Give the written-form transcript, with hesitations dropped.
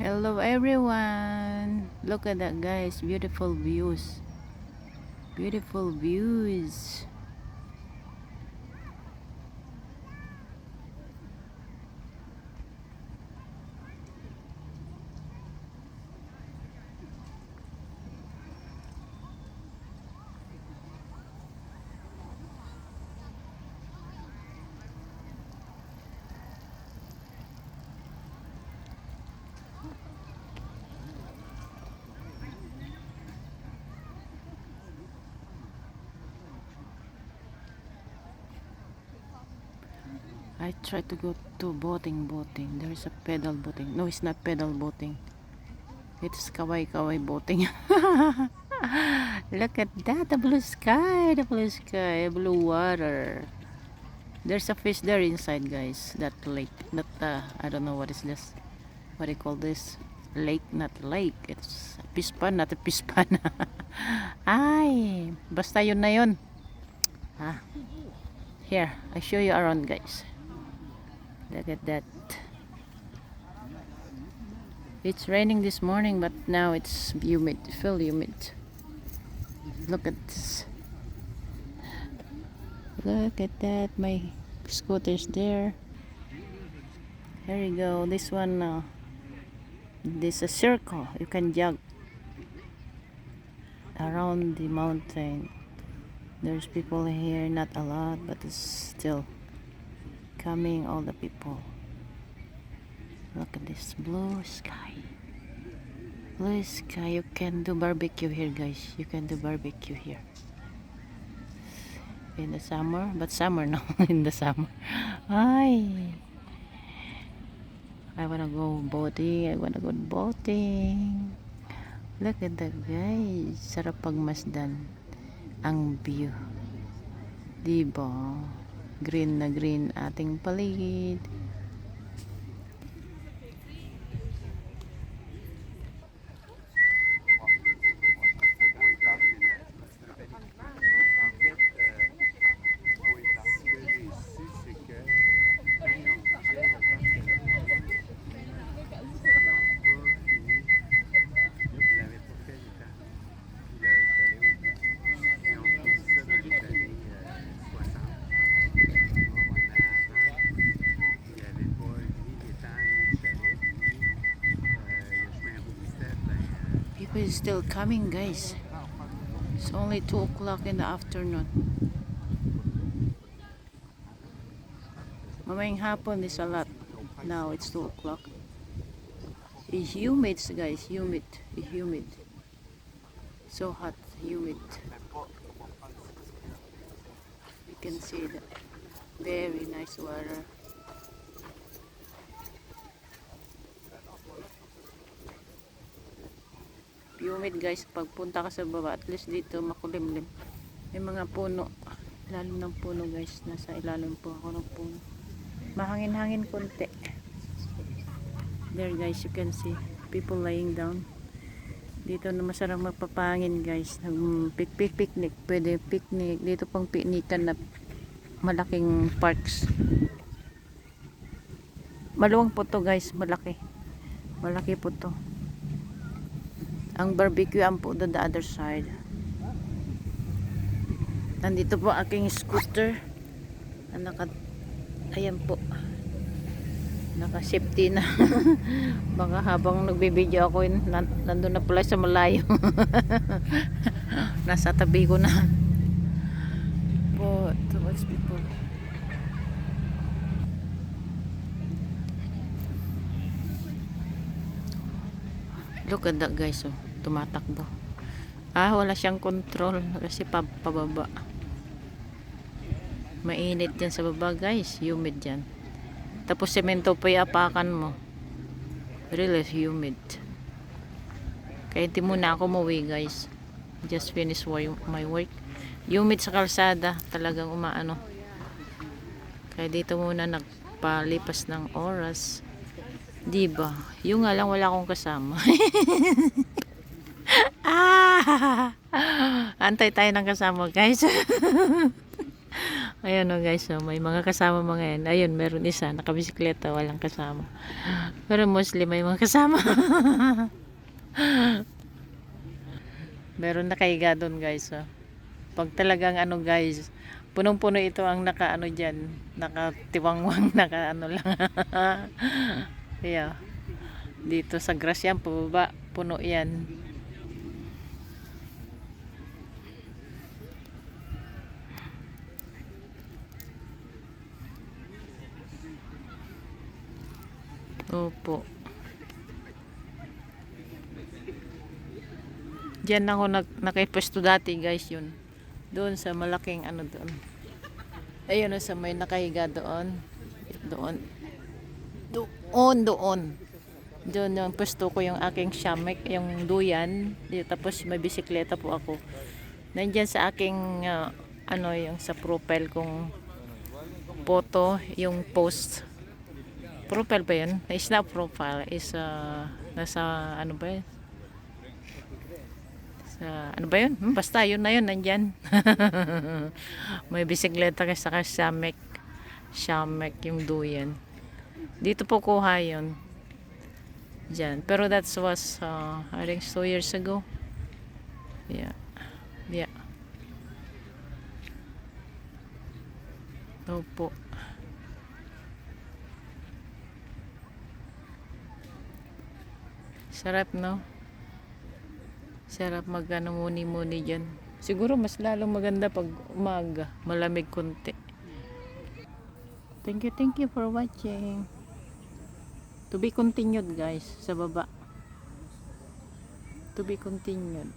Hello everyone. Look at that, guys. Beautiful views. Beautiful views. I try to go to boating. There is a pedal boating. No, it's not pedal boating. It's kawai boating. Look at that, the blue sky, blue water. There's a fish there inside, guys. That lake, not I don't know what is this. What do you call this? Lake, not lake. It's pispan, not a pispan. Ay, basta yun na yun. Ah, here, I show you around, guys. Look at that. It's raining this morning, but now it's humid, feel humid. Look at this. Look at that. My scooter's there. Here you go. This one, this is a circle. You can jog around the mountain. There's people here, not a lot, but it's still coming, all the people. Look at this blue sky. Blue sky. You can do barbecue here, guys. You can do barbecue here. In the summer, but summer no. In the summer. Ay. I wanna go boating. Look at that, guys. Sarap pagmasdan ang view. Diba? Green na green ating paligid. People is still coming, guys. It's only 2 o'clock in the afternoon. Mamayang hapon is a lot. Now it's 2 o'clock. It's humid, guys. Humid. So hot, humid. You can see the very nice water. Humid, guys. Pagpunta ka sa baba, at least dito makulimlim. May mga puno. Ilalim ng puno, guys. Nasa ilalim po ako ng puno. Mahangin-hangin konti. There, guys, you can see people lying down. Dito na masarap magpapangin, guys. Picnic. Pwede picnic. Dito pang piknikan na malaking parks. Maluwang po to, guys. Malaki po to. Ang barbecue ang po the other side. Nandito po aking scooter. Ayan po. Naka-safety na. Baka habang nagbibideo ako, nandun na pala sa malayo. Nasa tabi ko na. Po, towards people. Look at that, guys. Oh, tumatakbo. Wala siyang control kasi pababa. Mainit dyan sa baba guys, humid dyan. Tapos semento pa iapakan mo. Really humid. Kaya hindi muna ako umuwi guys. Just finish my work. Humid sa kalsada, talagang umaano. Kaya dito muna nagpalipas ng oras. Diba? Yung nga lang wala akong kasama. Antay tayo ng kasama guys. Ayan o guys, may mga kasama mga yan. Ayun, meron isa, nakabisikleta, walang kasama. Pero mostly may mga kasama. Meron nakahiga doon guys. Pag talagang ano guys, punong-puno ito ang nakaano dyan. Nakatiwangwang, nakaano lang. Yeah. Dito sa grass yan, pababa, puno yan. Opo. Diyan ako nakipwesto dati guys yun. Doon sa malaking ano doon. Ayun sa may nakahiga doon. Doon. Doon yung pwesto ko yung aking shamek, yung duyan. Tapos may bisikleta po ako. Nandiyan sa aking ano yung sa profile kong photo, yung post. Profile ba yun? Is not profile. Is nasa ano ba yun? Ano ba yun? Basta yun na yun, nandyan. May bisikleta kasi saka shamek yung duyan. Dito po kuha yun. Diyan. Pero that was I think 2 years ago. Yeah. Opo. Sarap no? Sarap magano muni-muni dyan. Siguro mas lalong maganda pag umaga. Malamig konti. Thank you for watching. To be continued guys, sa baba. To be continued.